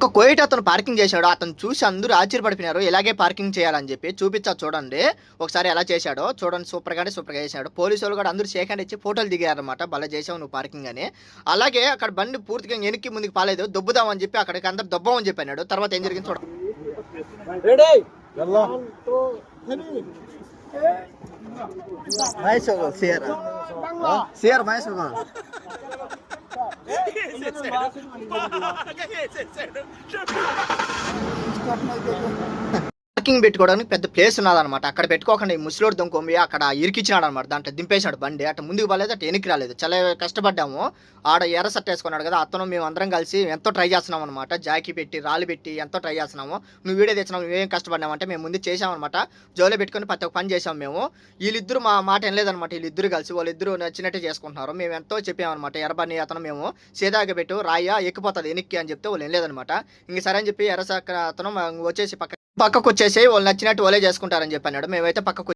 ఒక కోయట అతను పార్కింగ్ చేశాడు. అతను చూసి అందరూ ఆశ్చర్యపడిపోయినారు. ఇలాగే పార్కింగ్ చేయాలని చెప్పి. చూపిచ్చా చూడండి. ఒకసారి ఎలా చేశాడో చూడండి. సూపర్‌గా అంటే సూపర్‌గా చేశాడు. పోలీసోళ్ళు కూడా అందరూ షేక్ హ్యాండ్ ఇచ్చి ఫోటోలు దిగారనమాట. భలే చేసావు నువ్వు పార్కింగ్ అని. అలాగే అక్కడ బండి పూర్తిగా ఎనక్కి ముందుకు పాలేదు. దొబ్బుదామని చెప్పి అక్కడికి అందరూ దొబ్బమని చెప్పి అన్నాడు. తర్వాత ఏం జరిగింది చూడండి. రెడీ యల్లా Mahesh CR CR Mahesh parking పెట్టుకోవడానికి పెద్ద ప్లేస్ ఉన్నదనమాట. అక్కడ పెట్టుకోకుండా ఈ ముసలోడు దొంగ అక్కడ ఇరికిచ్చినాడు అనమాట. దాంట్లో దింపేశాడు బండి. అటు ముందుకు పోలేదు, అటు వెనక్కి రాలేదు. చాలా కష్టపడ్డాము. ఆడ ఎర్ర షర్ట్ వేసుకున్నాడు కదా, అతను మేము అందరం కలిసి ఎంతో ట్రై చేస్తున్నాం అనమాట. జాకీ పెట్టి రాళ్ళు పెట్టి ఎంతో ట్రై చేస్తున్నాము. నువ్వు వీడియో తెచ్చినావు, నువ్వేం కష్టపడ్డామంటే మేము ముందు చేసామన్నమాట. జోలో పెట్టుకొని ప్రతి ఒక్క పని చేసాం మేము. వీళ్ళిద్దరు మా మాట వినలేదనమాట. వీళ్ళిద్దరు కలిసి వాళ్ళిద్దరు నచ్చినట్టే చేసుకుంటున్నారు. మేము ఎంతో చెప్పామన్నమాట. ఎర్రబని అతను మేము సీదాగా పెట్టు రాయ్యా ఎక్కిపోతుంది వెనక్కి అని చెప్తే వాళ్ళు వినలేదనమాట. ఇంక సరే అని చెప్పి ఎర్ర అతను వచ్చేసి పక్కకు వచ్చేసి వాళ్ళు నచ్చినట్టు వాళ్ళే చేసుకుంటారని చెప్పి అన్నాడు. మేమైతే పక్కకు